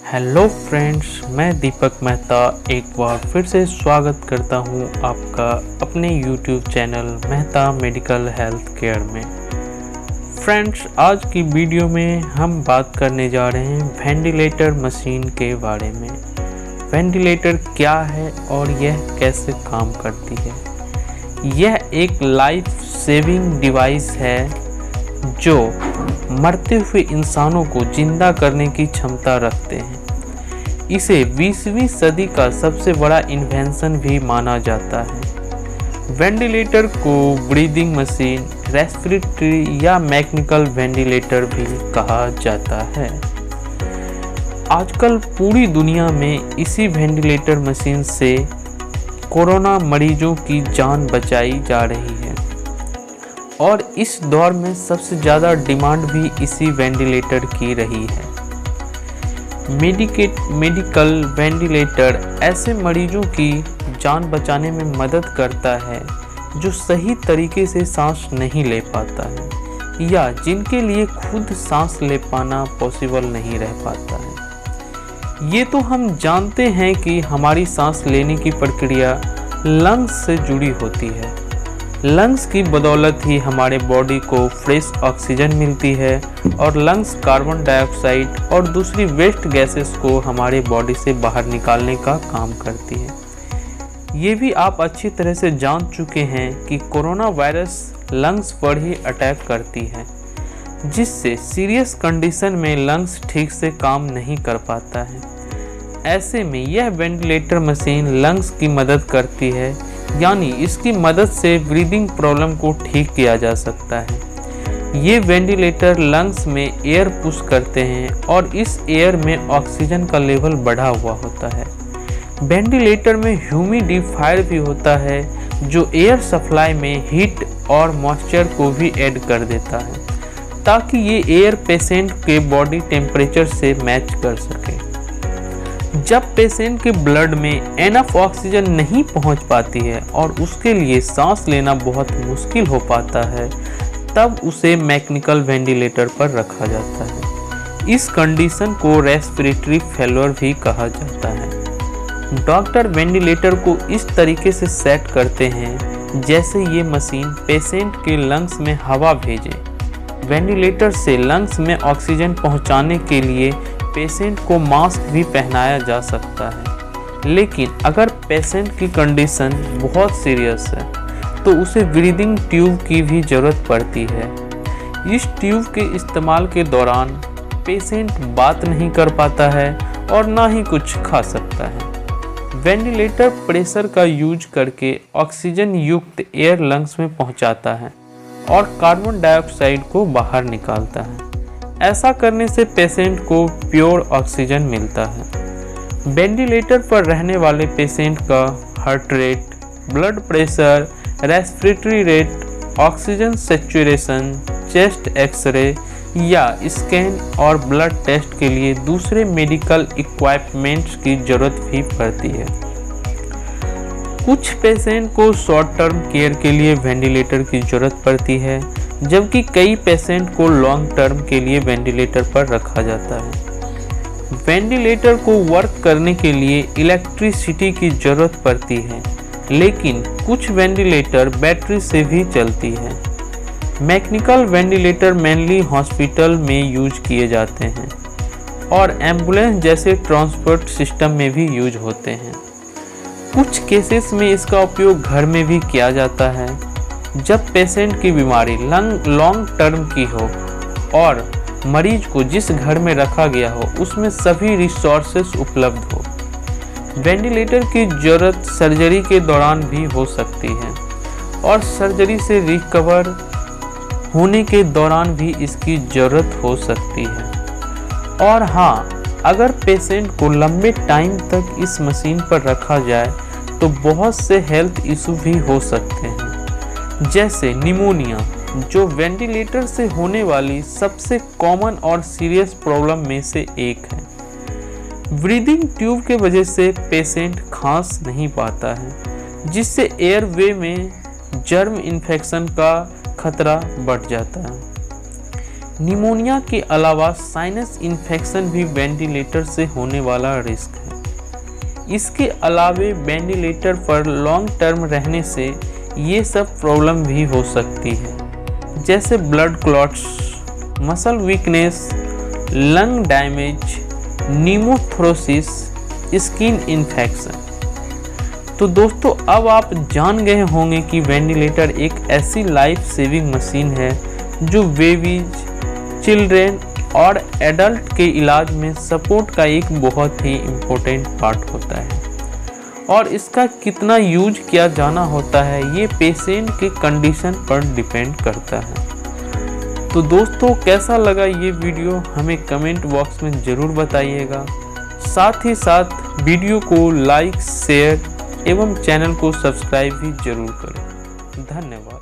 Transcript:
Hello friends, मैं दीपक मेहता एक बार फिर से स्वागत करता हूं आपका अपने YouTube channel Mehta medical health care में। फ्रेंड्स, आज की वीडियो में हम बात करने जा रहे हैं वेंटिलेटर मशीन के बारे में। वेंटिलेटर क्या है और यह कैसे काम करती है। यह एक लाइफ सेविंग डिवाइस है जो मरते हुए इंसानों को जिंदा करने की क्षमता रखते हैं। इसे 20वीं सदी का सबसे बड़ा इन्वेंशन भी माना जाता है। वेंटिलेटर को ब्रीदिंग मशीन, रेस्पिरेटरी या मैकेनिकल वेंटिलेटर भी कहा जाता है। आजकल पूरी दुनिया में इसी वेंटिलेटर मशीन से कोरोना मरीजों की जान बचाई जा रही है और इस दौर में सबसे ज़्यादा डिमांड भी इसी वेंटिलेटर की रही है। मेडिकल वेंटिलेटर ऐसे मरीजों की जान बचाने में मदद करता है जो सही तरीके से सांस नहीं ले पाता है या जिनके लिए खुद सांस ले पाना पॉसिबल नहीं रह पाता है। ये तो हम जानते हैं कि हमारी सांस लेने की प्रक्रिया लंग्स से जुड़ी होती है। लंग्स की बदौलत ही हमारे बॉडी को फ्रेश ऑक्सीजन मिलती है और लंग्स कार्बन डाइऑक्साइड और दूसरी वेस्ट गैसेस को हमारे बॉडी से बाहर निकालने का काम करती है। ये भी आप अच्छी तरह से जान चुके हैं कि कोरोना वायरस लंग्स पर ही अटैक करती है, जिससे सीरियस कंडीशन में लंग्स ठीक से काम नहीं कर पाता है। ऐसे में यह वेंटिलेटर मशीन लंग्स की मदद करती है, यानी इसकी मदद से ब्रीदिंग प्रॉब्लम को ठीक किया जा सकता है। ये वेंटिलेटर लंग्स में एयर पुश करते हैं और इस एयर में ऑक्सीजन का लेवल बढ़ा हुआ होता है। वेंटिलेटर में ह्यूमिडिफायर भी होता है जो एयर सप्लाई में हीट और मॉइस्चर को भी ऐड कर देता है, ताकि ये एयर पेशेंट के बॉडी टेम्परेचर से मैच कर सके। जब पेशेंट के ब्लड में एनफ ऑक्सीजन नहीं पहुंच पाती है और उसके लिए सांस लेना बहुत मुश्किल हो पाता है, तब उसे मैकेनिकल वेंटिलेटर पर रखा जाता है। इस कंडीशन को रेस्पिरेटरी फेल्योर भी कहा जाता है। डॉक्टर वेंटिलेटर को इस तरीके से सेट करते हैं जैसे ये मशीन पेशेंट के लंग्स में हवा भेजे। वेंटिलेटर से लंग्स में ऑक्सीजन पहुंचाने के लिए पेशेंट को मास्क भी पहनाया जा सकता है, लेकिन अगर पेशेंट की कंडीशन बहुत सीरियस है तो उसे ब्रीदिंग ट्यूब की भी ज़रूरत पड़ती है। इस ट्यूब के इस्तेमाल के दौरान पेशेंट बात नहीं कर पाता है और ना ही कुछ खा सकता है। वेंटिलेटर प्रेशर का यूज करके ऑक्सीजन युक्त एयर लंग्स में पहुंचाता है और कार्बन डाइऑक्साइड को बाहर निकालता है। ऐसा करने से पेशेंट को प्योर ऑक्सीजन मिलता है। वेंटिलेटर पर रहने वाले पेशेंट का heart rate, blood pressure, respiratory rate, oxygen saturation, chest X ray या स्कैन और ब्लड टेस्ट के लिए दूसरे मेडिकल इक्विपमेंट्स की ज़रूरत भी पड़ती है। कुछ पेशेंट को शॉर्ट टर्म केयर के लिए वेंटिलेटर की ज़रूरत पड़ती है, जबकि कई पेशेंट को लॉन्ग टर्म के लिए वेंटिलेटर पर रखा जाता है। वेंटिलेटर को वर्क करने के लिए इलेक्ट्रिसिटी की ज़रूरत पड़ती है, लेकिन कुछ वेंटिलेटर बैटरी से भी चलती है। मैकेनिकल वेंटिलेटर मेनली हॉस्पिटल में यूज किए जाते हैं और एम्बुलेंस जैसे ट्रांसपोर्ट सिस्टम में भी यूज होते हैं। कुछ केसेस में इसका उपयोग घर में भी किया जाता है, जब पेशेंट की बीमारी लॉन्ग टर्म की हो और मरीज को जिस घर में रखा गया हो उसमें सभी रिसोर्सेस उपलब्ध हो। वेंटिलेटर की ज़रूरत सर्जरी के दौरान भी हो सकती है और सर्जरी से रिकवर होने के दौरान भी इसकी ज़रूरत हो सकती है। और हाँ, अगर पेशेंट को लंबे टाइम तक इस मशीन पर रखा जाए तो बहुत से हेल्थ इशू भी हो सकते हैं, जैसे निमोनिया, जो वेंटिलेटर से होने वाली सबसे कॉमन और सीरियस प्रॉब्लम में से एक है। ब्रीदिंग ट्यूब के वजह से पेशेंट खांस नहीं पाता है, जिससे एयरवे में जर्म इन्फेक्शन का खतरा बढ़ जाता है। निमोनिया के अलावा साइनस इन्फेक्शन भी वेंटिलेटर से होने वाला रिस्क है। इसके अलावे वेंटिलेटर पर लॉन्ग टर्म रहने से ये सब प्रॉब्लम भी हो सकती है, जैसे blood clots, muscle weakness, lung damage, pneumothorax, skin infection. तो दोस्तों अब आप जान गए होंगे कि वेंटिलेटर एक ऐसी लाइफ सेविंग मशीन है जो बेबीज, चिल्ड्रेन और एडल्ट के इलाज में सपोर्ट का एक बहुत ही इम्पोर्टेंट पार्ट होता है, और इसका कितना यूज किया जाना होता है ये पेशेंट के कंडीशन पर डिपेंड करता है। तो दोस्तों कैसा लगा ये वीडियो हमें कमेंट बॉक्स में ज़रूर बताइएगा। साथ ही साथ वीडियो को लाइक, शेयर एवं चैनल को सब्सक्राइब भी जरूर करें। धन्यवाद।